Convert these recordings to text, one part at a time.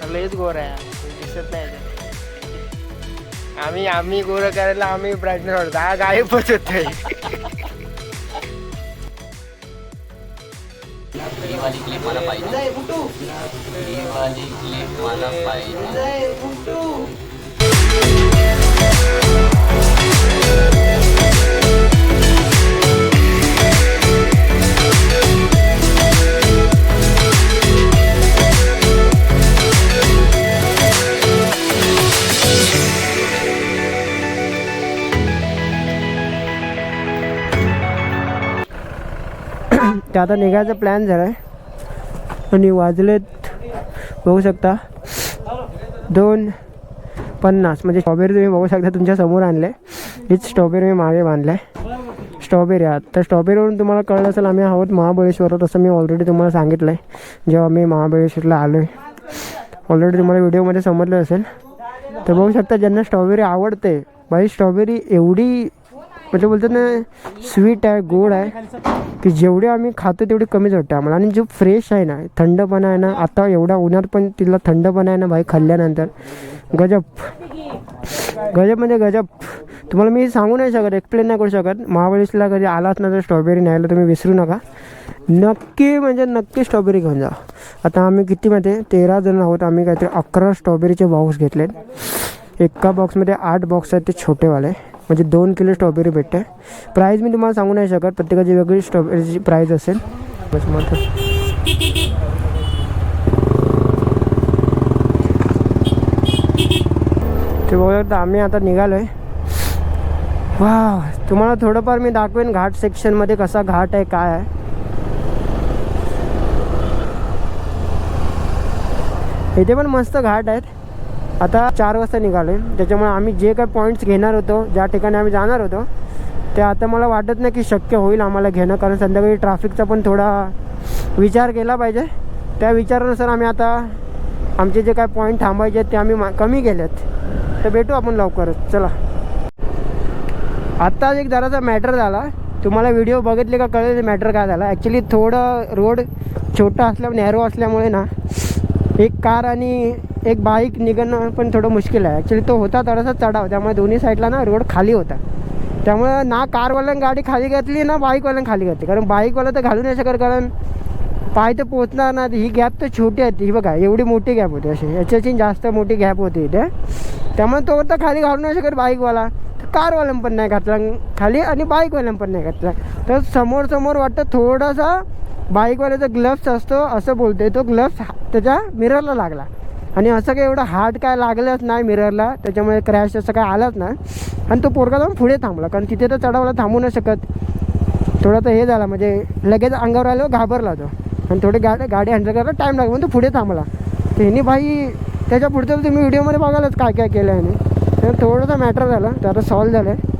लयच गोर आहे दिसत नाही आम्ही गोर करायला आम्ही ब्राईटनेस वाढतो हा गायबच होतोय ही वाली क्लिप मला पाहिजे ही वाली क्लिप मला पाहिजे ते आता निघायचा प्लॅन झाला आहे आणि वाजलेत बघू शकता 2:50 म्हणजे स्ट्रॉबेरी तुम्ही बघू शकता तुमच्या समोर आणले हीच स्ट्रॉबेरी मी मागे बांधलं आहे स्ट्रॉबेरी आहात तर स्ट्रॉबेरीवरून तुम्हाला कळलं असेल आम्ही आहोत महाबळेश्वरात असं मी ऑलरेडी तुम्हाला सांगितलं आहे जेव्हा मी महाबळेश्वरला आलो आहे ऑलरेडी तुम्हाला व्हिडिओमध्ये समजलं असेल तर बघू शकता ज्यांना स्ट्रॉबेरी आवडते बाई स्ट्रॉबेरी एवढी म्हणजे बोलतात ना स्वीट आहे गोड आहे की जेवढे आम्ही खातो तेवढी कमीच वाटते आम्हाला आणि जो फ्रेश आहे ना थंडपणा आहे ना आता एवढा उन्हात पण तिला थंडपणा आहे ना भाई खाल्ल्यानंतर गजब गजब म्हणजे गजब तुम्हाला मी सांगू नाही शकत एक्सप्लेन नाही करू शकत महाबळेश्वरला कधी आलात ना तर स्ट्रॉबेरी न्यायला तुम्ही विसरू नका नक्की म्हणजे नक्की स्ट्रॉबेरी घेऊन जा आता आम्ही कितीमध्ये 13 जण आहोत आम्ही काहीतरी 11 स्ट्रॉबेरीचे बॉक्स घेतलेत एका बॉक्समध्ये 8 बॉक्स आहेत ते छोटेवाले म्हणजे 2 किलो स्ट्रॉबेरी भेटते प्राईज मी तुम्हाला सांगू नाही शकत प्रत्येकाची वेगळी स्ट्रॉबेरीची प्राईज असेल ते बघू आम्ही आता निघालो आहे वा तुम्हाला थोडंफार मी दाखवेन घाट सेक्शनमध्ये कसा घाट आहे काय आहे इथे पण मस्त घाट आहेत आता 4 वाजता निघालो आहे त्याच्यामुळे आम्ही जे काही पॉईंट्स घेणार होतो ज्या ठिकाणी आम्ही जाणार होतो ते आता मला वाटत नाही की शक्य होईल आम्हाला घेणं कारण संध्याकाळी ट्रॅफिकचा पण थोडा विचार केला पाहिजे त्या विचारानुसार आम्ही आता आमचे जे काय पॉईंट थांबायचे आहेत ते आम्ही कमी केलेत तर भेटू आपण लवकरच चला आत्ता एक जरासा मॅटर झाला तुम्हाला व्हिडिओ बघितले का कळेल मॅटर काय झाला ॲक्च्युली थोडं रोड छोटा असल्यामुळे नॅरो असल्यामुळे ना एक कार आणि एक बाईक निघणं पण थोडं मुश्किल आहे ॲक्च्युली तो होता थोडासा चढाव त्यामुळे दोन्ही साईडला ना रोड खाली होता त्यामुळे ना कारवाल्यानं गाडी खाली घातली ना बाईकवाल्यानं खाली घातली कारण बाईकवाला तर घालू नाही शकत कारण पाय तर पोचणार ना ही गॅप तर छोटी आहे ही बघा एवढी मोठी गॅप होती अशी याच्याची जास्त मोठी गॅप होती इथे त्यामुळे तो तर खाली घालू नाही शकत बाईकवाला कारवाल्यानं पण नाही घातला खाली आणि बाईकवाल्यानं पण नाही घातला तर समोर वाटतं थोडासा बाईकवाल्याचा ग्लव्स असतो असं बोलतोय, तो ग्लव्स त्याच्या मिररला लागला आणि असं काही एवढं हार्ड काय लागलंच नाही मिररला, त्याच्यामुळे क्रॅश असं काय आलाच नाही. आणि तो पोरगा जाऊन पुढे थांबला, कारण तिथे तर चढावला थांबू नाही शकत. थोडा तर हे झाला, म्हणजे लगेच अंगावर आलो, घाबरला तो आणि थोडी गाडी हँडल करायला टाईम लागला म्हणून तो पुढे थांबला. तर ह्यानी भाई त्याच्या पुढचं तुम्ही व्हिडिओमध्ये बघालच काय काय केलं ह्याने. तर थोडंसं मॅटर झालं, तर आता सॉल्व झालं आहे.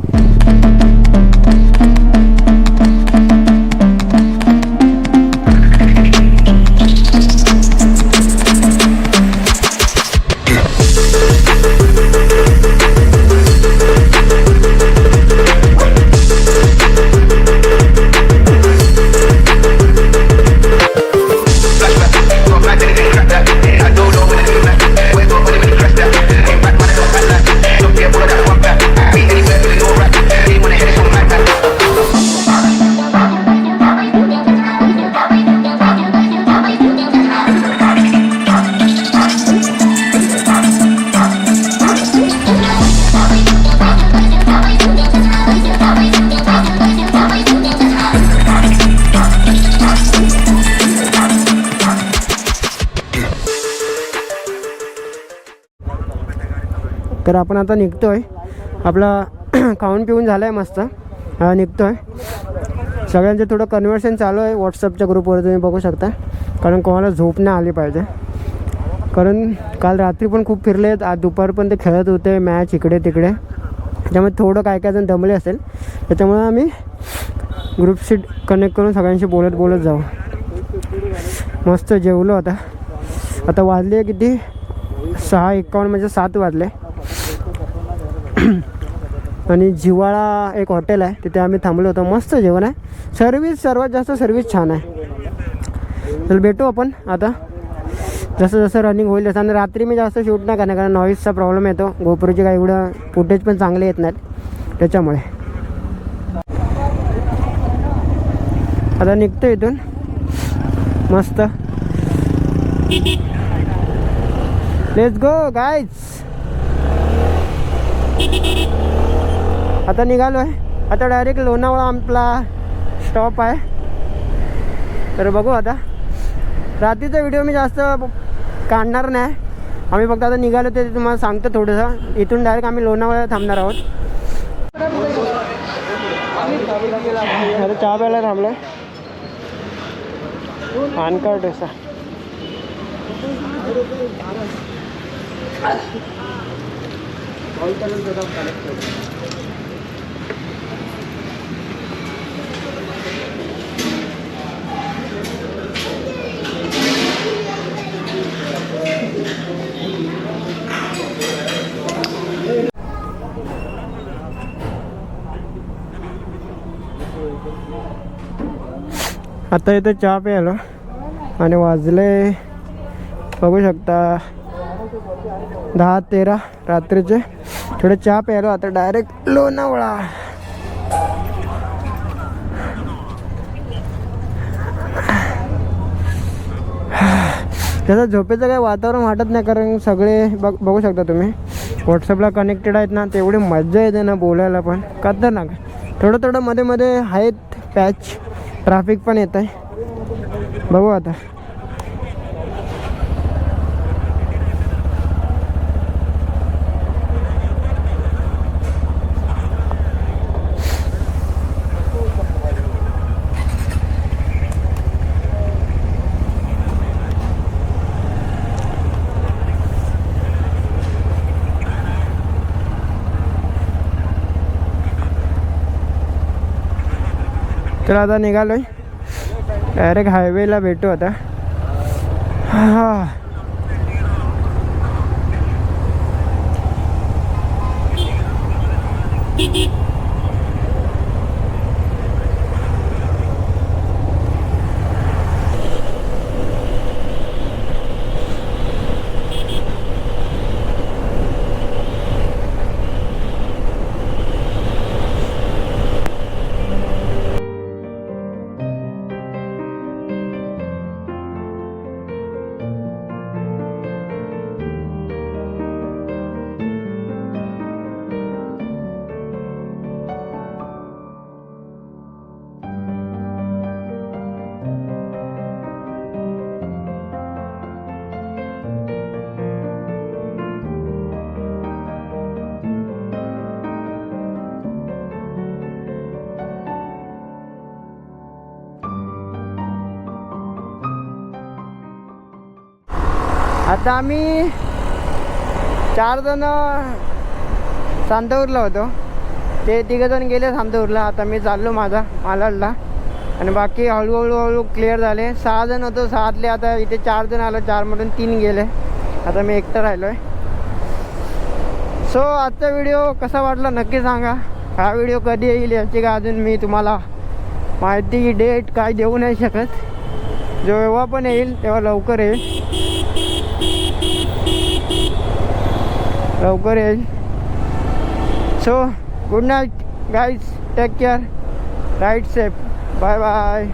तर आपण आता निघतोय, आपला खाऊन पिऊन झालं आहे मस्त, निघतोय. सगळ्यांचं थोडं कन्व्हर्सेशन चालू आहे व्हॉट्सअपच्या ग्रुपवर, तुम्ही बघू शकता. कारण कोणाला झोप नाही आली पाहिजे, कारण काल रात्री पण खूप फिरले, आज दुपार पण ते खेळत होते मॅच इकडे तिकडे, त्याच्यामुळे थोडं काय काय जण दमले असेल. त्याच्यामुळे आम्ही ग्रुपशी कनेक्ट करून सगळ्यांशी बोलत जाऊ. मस्त जेवलो आता वाजले किती 6:51 म्हणजे 7 वाजले. आणि जिवाळा एक हॉटेल आहे, तिथे आम्ही थांबलो होतो. मस्त जेवण आहे, सर्विस सर्वात जास्त सर्विस छान आहे. तर भेटू आपण आता जसं जसं रनिंग होईल तसं. आणि रात्री मी जास्त शूट नाही करणार, कारण नॉईजचा प्रॉब्लेम येतो, गोप्रोचे काय एवढं फुटेज पण चांगले येत नाहीत, त्याच्यामुळे. आता निघतो इथून मस्त. Let's go guys. आता निघालो आहे, आता डायरेक्ट लोणावळा आपला स्टॉप आहे. तर बघू आता. रात्रीचा व्हिडिओ मी जास्त काढणार नाही, आम्ही फक्त आता निघालो ते तुम्हाला सांगतो थोडंसं. इथून डायरेक्ट आम्ही लोणावळ्याला थांबणार आहोत. आता चहा प्यायला थांबलो, पानकार्ड डोसा. आता इथे चहा प्यायलो आणि वाजले बघू शकता 10-13 रात्रीचे. थोडे चहा प्यायलो, आता डायरेक्ट लोणावळा. त्याचं झोपेचं काही वातावरण वाटत नाही, कारण सगळे बघू शकता तुम्ही व्हॉट्सअपला कनेक्टेड आहेत ना, तेवढी मजा येते ना बोलायला पण. खतरनाक. थोडं मध्ये मध्ये आहेत पॅच, ट्रॅफिक पण येत आहे. बघू आता. तर आता निघालोय, डायरेक्ट हायवेला भेटू आता. आता आम्ही 4 जण सांतापूरला होतो, ते 3 जण गेले सांतापूरला. आता मी चाललो माझा मालाडला आणि बाकी हळूहळू क्लिअर झाले. 6 जण होतो, 6तले आता इथे 4 जण आलो, 4मधून 3 गेले. आता मी एकटा राहिलो आहे. सो आजचा व्हिडिओ कसा वाटला नक्की सांगा. हा व्हिडिओ कधी येईल याची का अजून मी तुम्हाला माहिती डेट काय देऊ नाही शकत. जेव्हा पण येईल तेव्हा लवकर येईल, लवकर येईल. So good night guys, take care, right safe, bye bye.